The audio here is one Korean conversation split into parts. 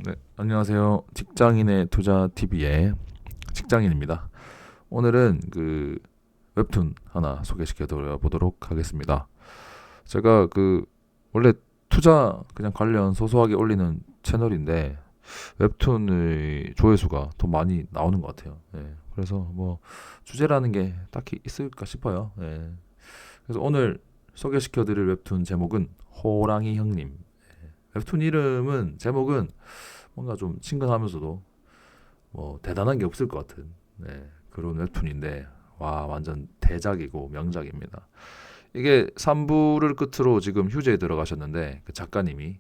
네, 안녕하세요. 직장인의 투자 TV의 직장인입니다. 오늘은 그 웹툰 하나 소개시켜 드려 보도록 하겠습니다. 제가 원래 투자 그냥 관련 소소하게 올리는 채널인데 웹툰의 조회수가 더 많이 나오는 것 같아요. 예, 그래서 뭐 주제라는 게 딱히 있을까 싶어요. 예, 그래서 오늘 소개시켜 드릴 웹툰 제목은 호랑이 형님. 웹툰 이름은 제목은 뭔가 좀 친근하면서도 뭐 대단한 게 없을 것 같은 그런 웹툰인데 와 완전 대작이고 명작입니다. 이게 3부를 끝으로 지금 휴재에 들어가셨는데 그 작가님이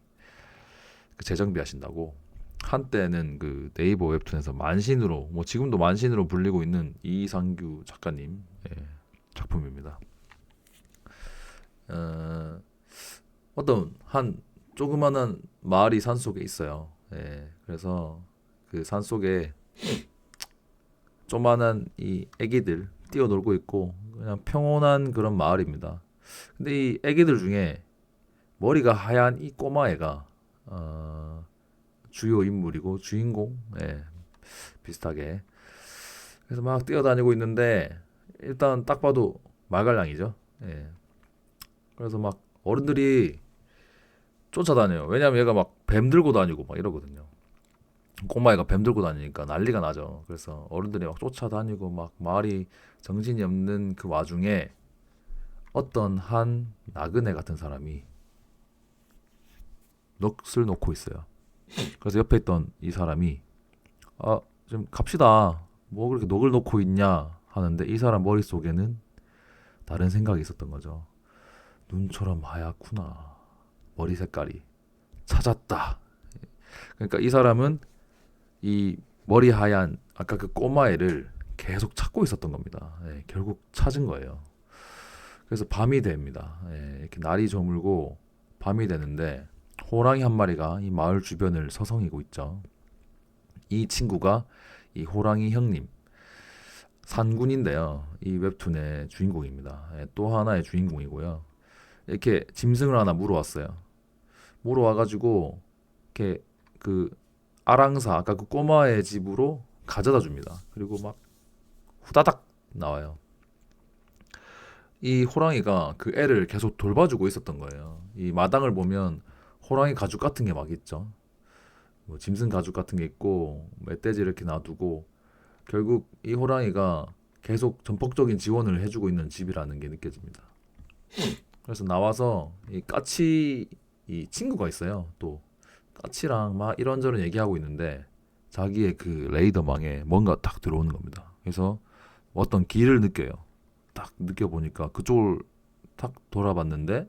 그 재정비 하신다고 한때는 그 네이버 웹툰에서 만신으로 뭐 지금도 만신으로 불리고 있는 이상규 작가님 작품입니다. 어, 어떤 한 조그만한 마을이 산 속에 있어요. 그래서 그 산 속에 조만한 이 애기들 뛰어놀고 있고 그냥 평온한 그런 마을입니다. 근데 이 애기들 중에 머리가 하얀 이 꼬마애가 주요 인물이고 주인공 비슷하게 그래서 막 뛰어다니고 있는데 일단 딱 봐도 말갈량이죠. 예. 그래서 막 어른들이 쫓아다녀요. 왜냐면 얘가 막 뱀 들고 다니고 막 이러거든요. 꼬마애가 뱀 들고 다니니까 난리가 나죠. 그래서 어른들이 막 쫓아다니고 막 마을이 정신이 없는 그 와중에 어떤 한 나그네 같은 사람이 넋을 놓고 있어요. 그래서 옆에 있던 이 사람이 좀 갑시다. 뭐 그렇게 넋을 놓고 있냐 하는데 이 사람 머릿속에는 다른 생각이 있었던 거죠. 눈처럼 하얗구나. 머리 색깔이. 찾았다. 그러니까 이 사람은 이 머리 하얀 아까 그 꼬마애를 계속 찾고 있었던 겁니다. 결국 찾은 거예요. 그래서 밤이 됩니다. 이렇게 날이 저물고 밤이 되는데 호랑이 한 마리가 이 마을 주변을 서성이고 있죠. 이 친구가 이 호랑이 형님 산군인데요. 이 웹툰의 주인공입니다. 또 하나의 주인공이고요. 이렇게 짐승을 하나 물어왔어요. 물어와가지고 이렇게 그 아랑사 아까 그 꼬마의 집으로 가져다 줍니다. 그리고 막 후다닥 나와요. 이 호랑이가 그 애를 계속 돌봐주고 있었던 거예요. 이 마당을 보면 호랑이 가죽 같은 게 막 있죠. 뭐 짐승 가죽 같은 게 있고 멧돼지 이렇게 놔두고 결국 이 호랑이가 계속 전폭적인 지원을 해주고 있는 집이라는 게 느껴집니다. 그래서 나와서 이 까치 이 친구가 있어요. 또 까치랑 막 이런저런 얘기하고 있는데 자기의 그 레이더망에 뭔가 딱 들어오는 겁니다. 그래서 어떤 길을 느껴요. 딱 느껴보니까 그쪽을 탁 돌아봤는데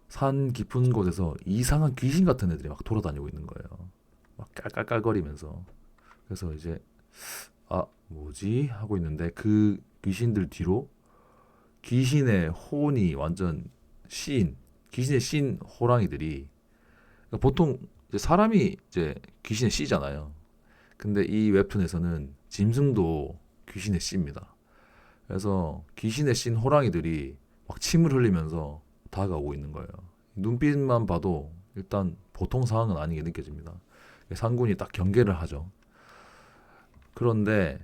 산 깊은 곳에서 이상한 귀신 같은 애들이 막 돌아다니고 있는 거예요. 막 깔깔깔거리면서. 그래서 이제 뭐지 하고 있는데 그 귀신들 뒤로 귀신의 혼이 완전 씬 귀신의 씬 호랑이들이 그러니까 보통 이제 사람이 이제 귀신의 씨잖아요. 근데 이 웹툰에서는 짐승도 귀신의 씨입니다. 그래서 귀신의 씬 호랑이들이 막 침을 흘리면서 다가오고 있는 거예요. 눈빛만 봐도 일단 보통 상황은 아니게 느껴집니다. 상군이 딱 경계를 하죠. 그런데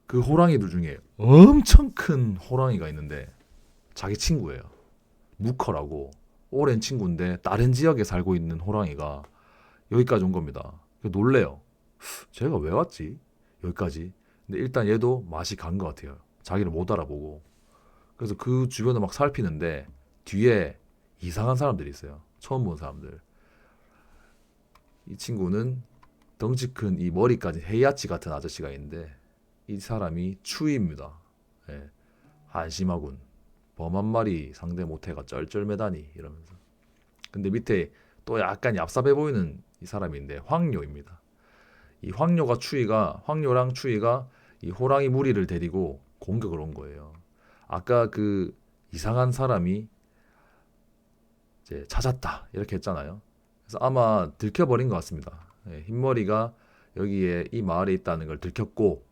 그 호랑이들 중에 엄청 큰 호랑이가 있는데 자기 친구예요. 무커라고 오랜 친구인데 다른 지역에 살고 있는 호랑이가 여기까지 온 겁니다. 놀래요. 쟤가 왜 왔지? 여기까지. 근데 일단 얘도 맛이 간 것 같아요. 자기를 못 알아보고. 그래서 그 주변을 막 살피는데 뒤에 이상한 사람들이 있어요. 처음 본 사람들. 이 친구는 덩치 큰 이 머리까지 헤이아치 같은 아저씨가 있는데 이 사람이 추위입니다. 예, 한심하군. 범 한 마리 상대 못해가 쩔쩔매다니 이러면서. 근데 밑에 또 약간 얍삽해 보이는 이 사람인데 황료입니다. 이 황료랑 추위가 이 호랑이 무리를 데리고 공격을 온 거예요. 아까 그 이상한 사람이 이제 찾았다 이렇게 했잖아요. 그래서 아마 들켜버린 것 같습니다. 흰머리가 여기에 이 마을에 있다는 걸 들켰고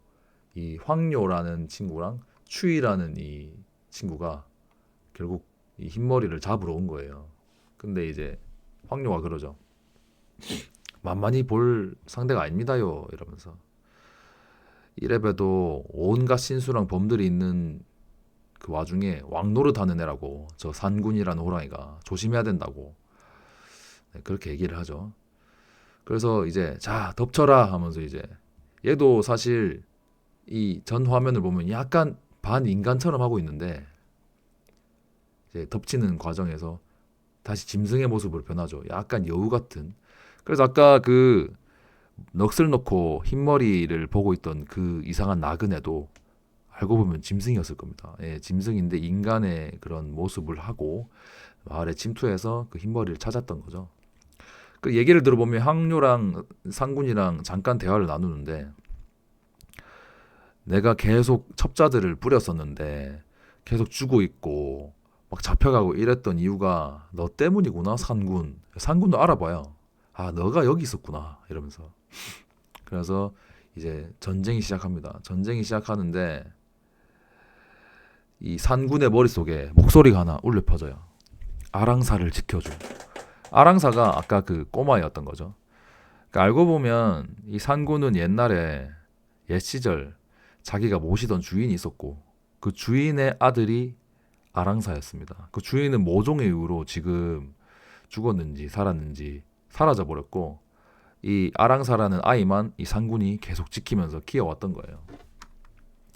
이 황료라는 친구랑 추위라는 이 친구가 결국 이 흰머리를 잡으러 온 거예요. 근데 이제 황료가 그러죠. 만만히 볼 상대가 아닙니다요 이러면서 이래봬도 온갖 신수랑 범들이 있는 그 와중에 왕노릇하는 애라고 저 산군이라는 호랑이가 조심해야 된다고 네, 그렇게 얘기를 하죠. 그래서 이제 자 덮쳐라 하면서 이제 얘도 사실 이 전 화면을 보면 약간 반인간처럼 하고 있는데 이제 덮치는 과정에서 다시 짐승의 모습으로 변하죠. 약간 여우 같은. 그래서 아까 그 넋을 놓고 흰머리를 보고 있던 그 이상한 나그네도 알고 보면 짐승이었을 겁니다. 예, 짐승인데 인간의 그런 모습을 하고 마을에 침투해서 그 흰머리를 찾았던 거죠. 그 얘기를 들어보면 항료랑 상군이랑 잠깐 대화를 나누는데 내가 계속 첩자들을 뿌렸었는데 계속 죽고 있고 막 잡혀가고 이랬던 이유가 너 때문이구나 상군. 상군도 알아봐요. 아 너가 여기 있었구나 이러면서. 그래서 이제 전쟁이 시작합니다. 전쟁이 시작하는데 이 산군의 머릿속에 목소리가 하나 울려 퍼져요. 아랑사를 지켜줘. 아랑사가 아까 그 꼬마였던 거죠. 그러니까 알고 보면 이 산군은 옛날에 옛 시절 자기가 모시던 주인이 있었고 그 주인의 아들이 아랑사였습니다. 그 주인은 모종의 이유로 지금 죽었는지 살았는지 사라져 버렸고 이 아랑사라는 아이만 이 산군이 계속 지키면서 키워왔던 거예요.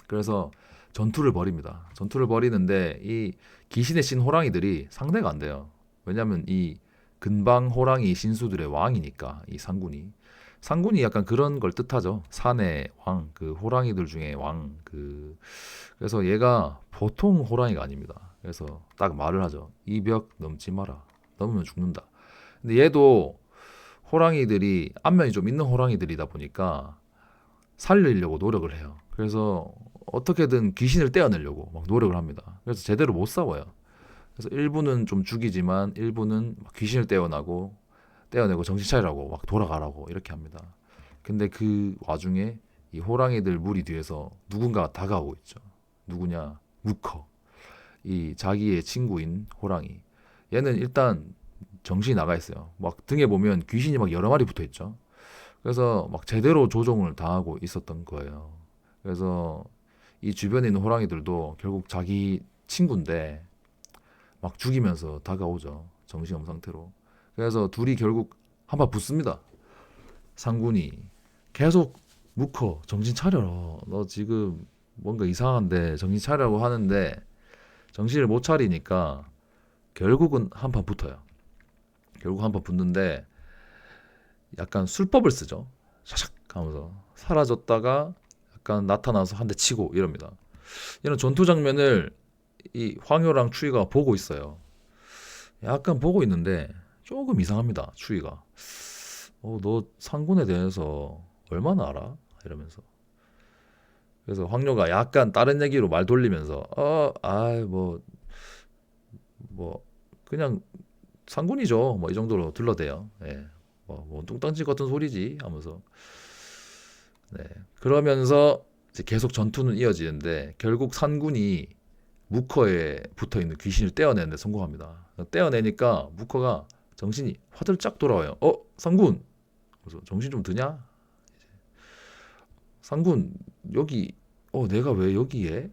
그래서 전투를 벌입니다. 전투를 벌이는데 이 귀신의 신 호랑이들이 상대가 안 돼요. 왜냐하면 이 근방 호랑이 신수들의 왕이니까 이 상군이 약간 그런 걸 뜻하죠. 산의 왕, 그 호랑이들 중에 왕. 그래서 얘가 보통 호랑이가 아닙니다. 그래서 딱 말을 하죠. 이 벽 넘지 마라. 넘으면 죽는다. 근데 얘도 호랑이들이 안면이 좀 있는 호랑이들이다 보니까 살리려고 노력을 해요. 그래서 어떻게든 귀신을 떼어내려고 막 노력을 합니다. 그래서 제대로 못 싸워요. 그래서 일부는 좀 죽이지만 일부는 막 귀신을 떼어내고 정신 차리라고 막 돌아가라고 이렇게 합니다. 근데 그 와중에 이 호랑이들 무리 뒤에서 누군가가 다가오고 있죠. 누구냐? 무커. 이 자기의 친구인 호랑이. 얘는 일단 정신이 나가 있어요. 막 등에 보면 귀신이 막 여러 마리 붙어 있죠. 그래서 막 제대로 조종을 당하고 있었던 거예요. 그래서 이 주변에 있는 호랑이들도 결국 자기 친구인데 막 죽이면서 다가오죠. 정신없는 상태로. 그래서 둘이 결국 한판 붙습니다. 상군이 계속 묵어 정신 차려라. 너 지금 뭔가 이상한데 정신 차리라고 하는데 정신을 못 차리니까 결국은 한판 붙어요. 결국 한판 붙는데 약간 술법을 쓰죠. 샤샥 하면서 사라졌다가 약간 나타나서 한 대 치고 이럽니다. 이런 전투 장면을 이 황효랑 추위가 보고 있어요. 약간 보고 있는데 조금 이상합니다. 추위가. 너 상군에 대해서 얼마나 알아? 이러면서. 그래서 황녀가 약간 다른 얘기로 말 돌리면서 뭐 그냥 상군이죠. 뭐 이 정도로 둘러대요. 예. 뭐 뚱땅지 같은 소리지 하면서. 네. 그러면서 이제 계속 전투는 이어지는데 결국 산군이 무커에 붙어 있는 귀신을 떼어내는데 성공합니다. 떼어내니까 무커가 정신이 화들짝 돌아와요. 상군. 그래서 정신 좀 드냐? 상군 여기 내가 왜 여기에?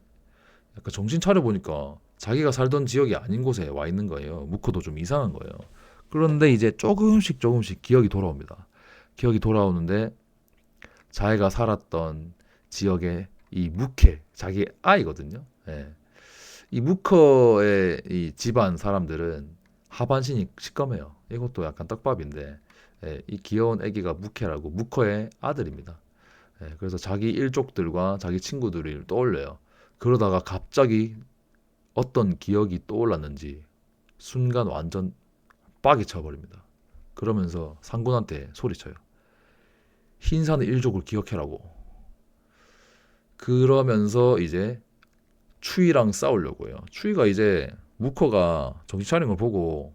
약간 정신 차려 보니까 자기가 살던 지역이 아닌 곳에 와 있는 거예요. 무커도 좀 이상한 거예요. 그런데 이제 조금씩 기억이 돌아옵니다. 기억이 돌아오는데 자기가 살았던 지역의 이 무케 자기 아이거든요. 예. 이 무커의 이 집안 사람들은 하반신이 시꺼매요. 이것도 약간 떡밥인데 이 귀여운 아기가 무케라고 무커의 아들입니다. 그래서 자기 일족들과 자기 친구들을 떠올려요. 그러다가 갑자기 어떤 기억이 떠올랐는지 순간 완전 빡이 쳐버립니다. 그러면서 상군한테 소리쳐요. 흰산의 일족을 기억해라고. 그러면서 이제 추위랑 싸우려고 해요. 추위가 이제 무커가 정신 차린 걸 보고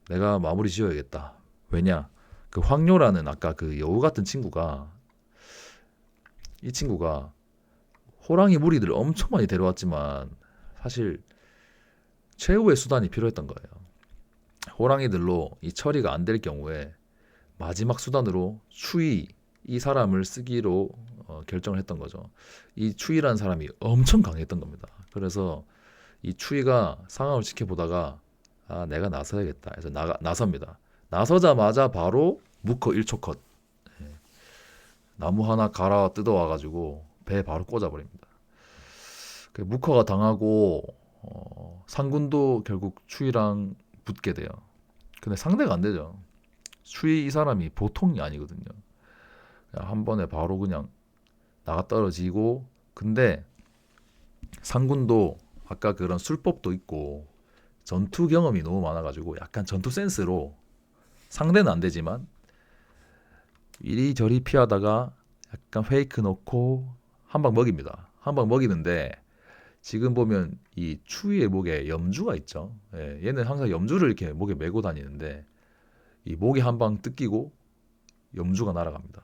내가 마무리 지어야겠다. 왜냐? 그 황료라는 아까 그 여우 같은 친구가 이 친구가 호랑이 무리들을 엄청 많이 데려왔지만 사실 최후의 수단이 필요했던 거예요. 호랑이들로 이 처리가 안 될 경우에 마지막 수단으로 추위 이 사람을 쓰기로 결정을 했던 거죠. 이 추위라는 사람이 엄청 강했던 겁니다. 그래서 이 추위가 상황을 지켜보다가 내가 나서야겠다 해서 나섭니다. 나서자마자 바로 무커 1초 컷. 예. 나무 하나 갈아 뜯어와가지고 배에 바로 꽂아버립니다. 그 무커가 당하고 상군도 결국 추위랑 붙게 돼요. 근데 상대가 안 되죠. 추위 이 사람이 보통이 아니거든요. 한 번에 바로 그냥 나가 떨어지고, 근데 상군도 아까 그런 술법도 있고 전투 경험이 너무 많아가지고 약간 전투 센스로 상대는 안 되지만 이리저리 피하다가 약간 페이크 넣고 한 방 먹입니다. 한 방 먹이는데 지금 보면 이 추위의 목에 염주가 있죠. 예, 얘는 항상 염주를 이렇게 목에 메고 다니는데 이 목에 한 방 뜯기고 염주가 날아갑니다.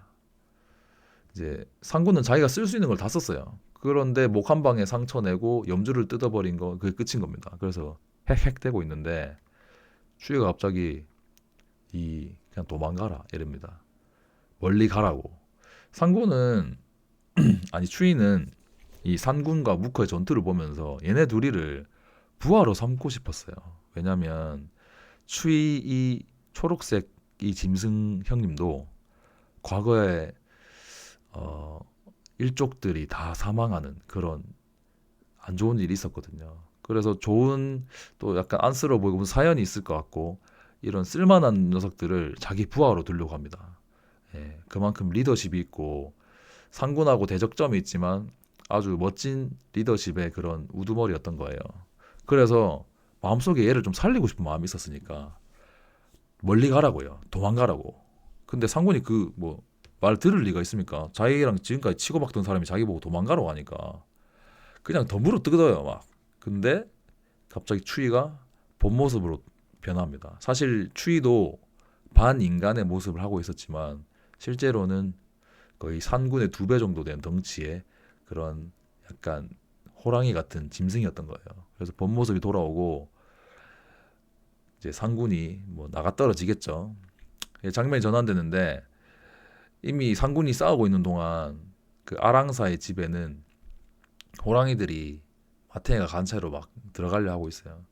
이제 상군은 자기가 쓸 수 있는 걸 다 썼어요. 그런데 목 한 방에 상처 내고 염주를 뜯어버린 거 그게 끝인 겁니다. 그래서 헥헥대고 있는데 추위가 갑자기 그냥 도망가라 이럽니다. 멀리 가라고. 상군은 아니 추위는 이 산군과 무커의 전투를 보면서 얘네 둘이를 부하로 삼고 싶었어요. 왜냐면 추위 이 초록색 이 짐승 형님도 과거에 일족들이 다 사망하는 그런 안 좋은 일이 있었거든요. 그래서 좋은 또 약간 안쓰러워 보이고 무슨 사연이 있을 것 같고 이런 쓸만한 녀석들을 자기 부하로 두려고 합니다. 예, 그만큼 리더십이 있고 상군하고 대적점이 있지만 아주 멋진 리더십의 그런 우두머리였던 거예요. 그래서 마음속에 얘를 좀 살리고 싶은 마음이 있었으니까 멀리 가라고요. 도망가라고. 근데 상군이 말 들을 리가 있습니까? 자기랑 지금까지 치고받던 사람이 자기 보고 도망가라고 하니까 그냥 더 물어뜯어요 막. 근데 갑자기 추위가 본 모습으로 변합니다. 사실 추위도 반인간의 모습을 하고 있었지만 실제로는 거의 산군의 2배 정도 된 덩치의 그런 약간 호랑이 같은 짐승이었던 거예요. 그래서 본 모습이 돌아오고 이제 상군이 나가 떨어지겠죠. 장면이 전환되는데 이미 상군이 싸우고 있는 동안 그 아랑사의 집에는 호랑이들이 마탱이가 간 채로 막 들어가려 하고 있어요.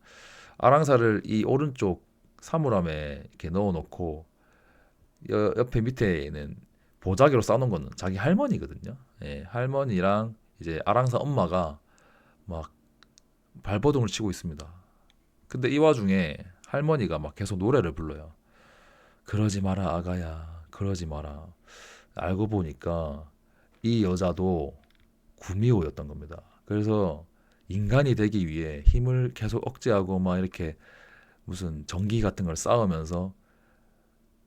아랑사를 이 오른쪽 사물함에 이렇게 넣어놓고 옆에 밑에는 보자기로 싸놓은 거는 자기 할머니거든요. 예, 할머니랑 이제 아랑사 엄마가 막 발버둥을 치고 있습니다. 근데 이 와중에 할머니가 막 계속 노래를 불러요. 그러지 마라 아가야, 그러지 마라. 알고 보니까 이 여자도 구미호였던 겁니다. 그래서 인간이 되기 위해 힘을 계속 억제하고 막 이렇게 무슨 전기 같은 걸 쌓으면서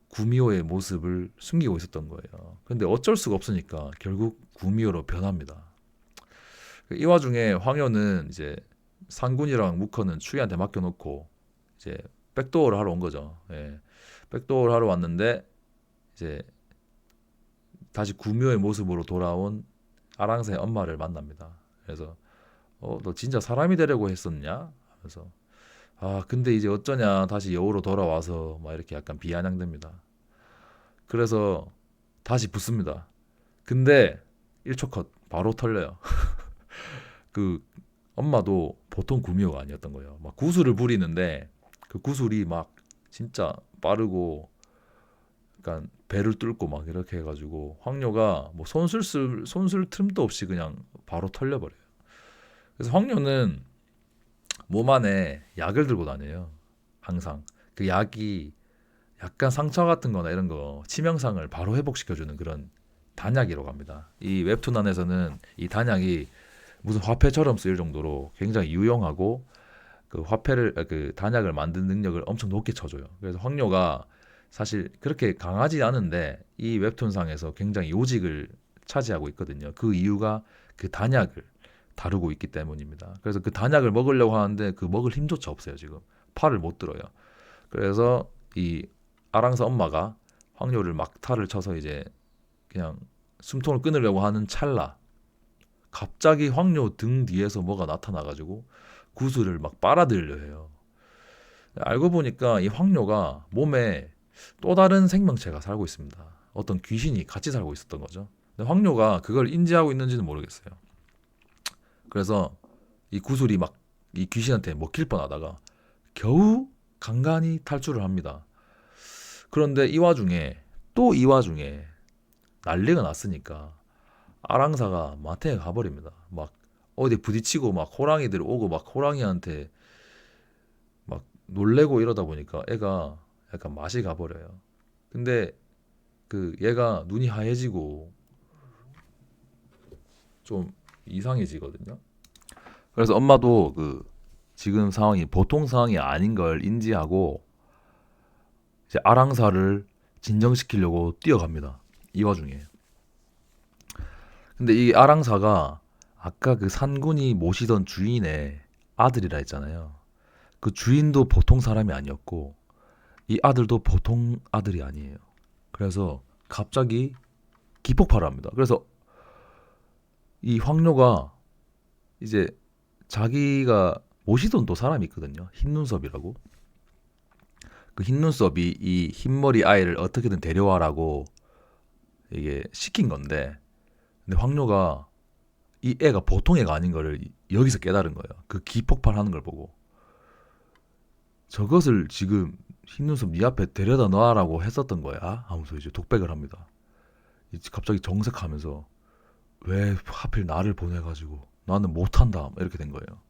구미호의 모습을 숨기고 있었던 거예요. 근데 어쩔 수가 없으니까 결국 구미호로 변합니다. 이 와중에 황효는 이제 상군이랑 무커는 추위한테 맡겨놓고 이제 백도어를 하러 온 거죠. 예. 백도어를 하러 왔는데 이제 다시 구미호의 모습으로 돌아온 아랑사의 엄마를 만납니다. 그래서 너 진짜 사람이 되려고 했었냐? 하면서 근데 이제 어쩌냐 다시 여우로 돌아와서 막 이렇게 약간 비아냥됩니다. 그래서 다시 붙습니다. 근데 1초 컷 바로 털려요. 그 엄마도 보통 구미호가 아니었던 거예요. 막 구슬을 부리는데 그 구슬이 막 진짜 빠르고 약간 배를 뚫고 막 이렇게 해가지고 황녀가 손쓸 틈도 없이 그냥 바로 털려버려요. 그래서 황녀는 몸 안에 약을 들고 다녀요. 항상 그 약이 약간 상처 같은 거나 이런 거 치명상을 바로 회복시켜주는 그런 단약이라고 합니다. 이 웹툰 안에서는 이 단약이 무슨 화폐처럼 쓰일 정도로 굉장히 유용하고 그 단약을 만드는 능력을 엄청 높게 쳐줘요. 그래서 황녀가 사실 그렇게 강하지 않은데 이 웹툰상에서 굉장히 요직을 차지하고 있거든요. 그 이유가 그 단약을 다루고 있기 때문입니다. 그래서 그 단약을 먹으려고 하는데 그 먹을 힘조차 없어요. 지금 팔을 못 들어요. 그래서 이 아랑사 엄마가 황녀를 막타를 쳐서 이제 그냥 숨통을 끊으려고 하는 찰나 갑자기 황녀 등 뒤에서 뭐가 나타나가지고 구슬을 막 빨아들려 해요. 알고 보니까 이 황료가 몸에 또 다른 생명체가 살고 있습니다. 어떤 귀신이 같이 살고 있었던 거죠. 근데 황료가 그걸 인지하고 있는지는 모르겠어요. 그래서 이 구슬이 막 이 귀신한테 먹힐 뻔하다가 겨우 간간히 탈출을 합니다. 그런데 이 와중에 난리가 났으니까 아랑사가 마탱에 가버립니다. 막 어디 부딪히고 막 호랑이들 오고 막 호랑이한테 막 놀래고 이러다 보니까 애가 약간 맛이 가버려요. 근데 그 얘가 눈이 하얘지고 좀 이상해지거든요. 그래서 엄마도 그 지금 상황이 보통 상황이 아닌 걸 인지하고 이제 아랑사를 진정시키려고 뛰어갑니다. 이 와중에. 근데 이 아랑사가 아까 그 산군이 모시던 주인의 아들이라 했잖아요. 그 주인도 보통 사람이 아니었고 이 아들도 보통 아들이 아니에요. 그래서 갑자기 기폭발을 합니다. 그래서 이 황료가 이제 자기가 모시던 또 사람이 있거든요. 흰눈썹이라고. 그 흰눈썹이 이 흰머리 아이를 어떻게든 데려와라고 이게 시킨 건데, 근데 황료가 이 애가 보통 애가 아닌 거를 여기서 깨달은 거예요. 그 기폭발하는 걸 보고 저것을 지금 흰눈썹 네 앞에 데려다 놔라고 했었던 거야 하면서 이제 독백을 합니다. 이제 갑자기 정색하면서 왜 하필 나를 보내가지고 나는 못한다 이렇게 된 거예요.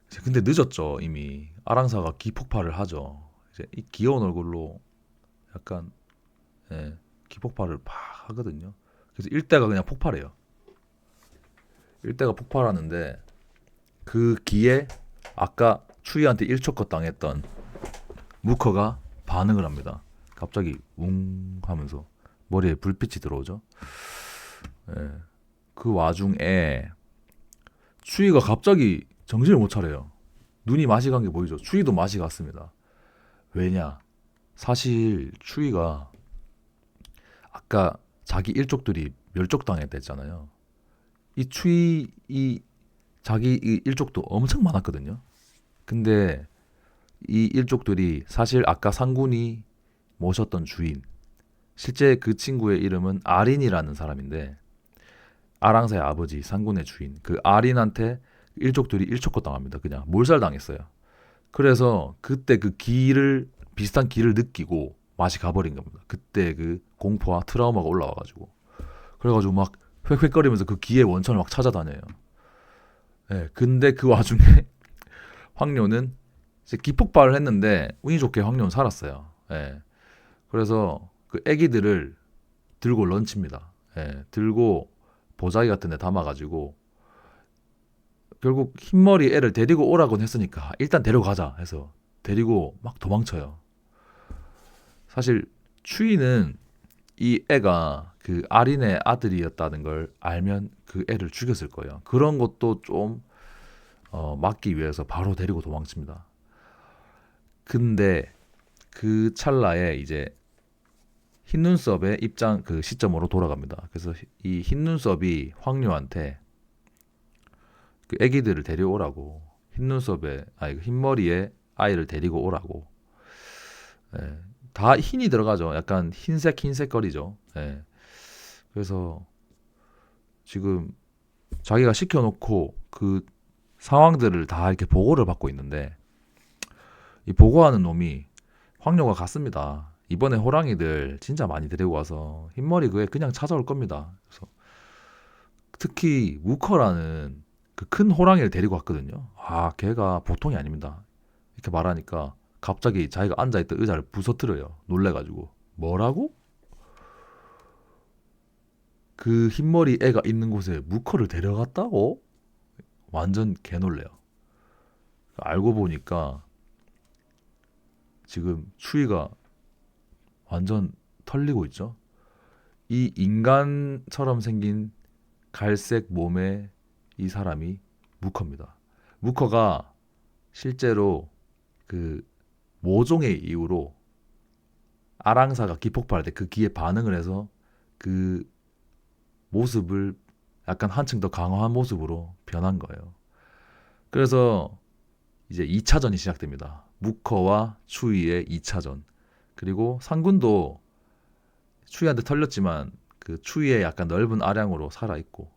이제 근데 늦었죠. 이미 아랑사가 기폭발을 하죠. 이제 이 귀여운 얼굴로 약간 예, 기폭발을 팍 하거든요. 그래서 일대가 그냥 폭발해요. 일대가 폭발하는데 그 기에 아까 추이한테 1초컷 당했던 무커가 반응을 합니다. 갑자기 웅 하면서 머리에 불빛이 들어오죠. 예. 그 와중에 추이가 갑자기 정신을 못 차려요. 눈이 맛이 간 게 보이죠. 추이도 맛이 갔습니다. 왜냐? 사실 추이가 아까 자기 일족들이 멸족당했댔잖아요. 이 자기 이 일족도 엄청 많았거든요. 근데 이 일족들이 사실 아까 상군이 모셨던 주인, 실제 그 친구의 이름은 아린이라는 사람인데 아랑사의 아버지 상군의 주인 그 아린한테 일족들이 일초컷 당합니다. 그냥 몰살당했어요. 그래서 그때 그 기를 비슷한 기를 느끼고 맛이 가버린 겁니다. 그때 그 공포와 트라우마가 올라와가지고 그래가지고 막 획획거리면서 그 기의 원천을 막 찾아다녀요. 예, 근데 그 와중에 황료는 이제 기폭발을 했는데 운이 좋게 황료는 살았어요. 예, 그래서 그 애기들을 들고 런칩니다. 예, 들고 보자기 같은 데 담아가지고 결국 흰머리 애를 데리고 오라고 했으니까 일단 데려가자 해서 데리고 막 도망쳐요. 사실 추이는 이 애가 그 아린의 아들이었다는 걸 알면 그 애를 죽였을 거예요. 그런 것도 좀 막기 위해서 바로 데리고 도망칩니다. 근데 그 찰나에 이제 흰눈썹의 입장 그 시점으로 돌아갑니다. 그래서 이 흰눈썹이 황류한테 그 애기들을 데려오라고 흰머리에 아이를 데리고 오라고. 예, 다 흰이 들어가죠. 약간 흰색 거리죠. 예, 그래서 지금 자기가 시켜놓고 그 상황들을 다 이렇게 보고를 받고 있는데 이 보고하는 놈이 황료가 같습니다. 이번에 호랑이들 진짜 많이 데리고 와서 흰머리 그에 그냥 찾아올 겁니다. 그래서 특히 무커라는 그 큰 호랑이를 데리고 왔거든요. 아, 걔가 보통이 아닙니다. 이렇게 말하니까 갑자기 자기가 앉아있던 의자를 부서뜨려요. 놀래가지고. 뭐라고? 그 흰머리 애가 있는 곳에 무커를 데려갔다고? 완전 개놀래요. 알고 보니까 지금 추위가 완전 털리고 있죠. 이 인간처럼 생긴 갈색 몸의 이 사람이 무커입니다. 무커가 실제로 그 모종의 이유로 아랑사가 기폭발할 때 그 기에 반응을 해서 그 모습을 약간 한층 더 강화한 모습으로 변한 거예요. 그래서 이제 2차전이 시작됩니다. 무커와 추위의 2차전. 그리고 상군도 추위한테 털렸지만 그 추위의 약간 넓은 아량으로 살아있고,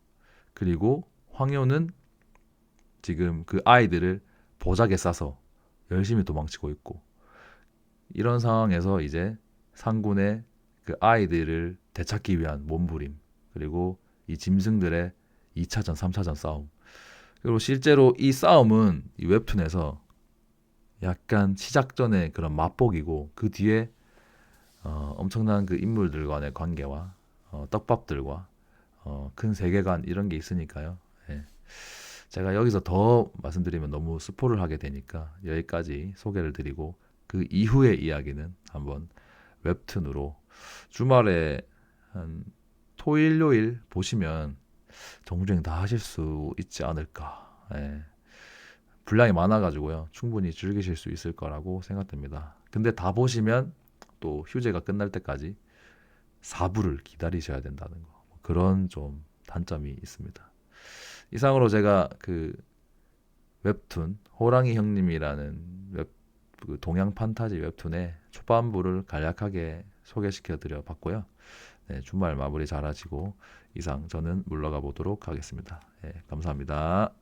그리고 황효는 지금 그 아이들을 보자기에 싸서 열심히 도망치고 있고, 이런 상황에서 이제 상군의 그 아이들을 되찾기 위한 몸부림, 그리고 이 짐승들의 2차전, 3차전 싸움. 그리고 실제로 이 싸움은 이 웹툰에서 약간 시작 전에 그런 맛보기고, 그 뒤에 엄청난 그 인물들 간의 관계와 떡밥들과 큰 세계관 이런 게 있으니까요. 예. 제가 여기서 더 말씀드리면 너무 스포를 하게 되니까 여기까지 소개를 드리고, 그 이후의 이야기는 한번 웹툰으로 주말에 한 토일 요일 보시면 정주행 다 하실 수 있지 않을까. 예. 분량이 많아가지고요, 충분히 즐기실 수 있을 거라고 생각됩니다. 근데 다 보시면 또 휴재가 끝날 때까지 4부를 기다리셔야 된다는 거, 그런 좀 단점이 있습니다. 이상으로 제가 그 웹툰 호랑이 형님이라는 그 동양 판타지 웹툰의 초반부를 간략하게 소개시켜 드려 봤고요. 네, 주말 마무리 잘 하시고 이상 저는 물러가 보도록 하겠습니다. 네, 감사합니다.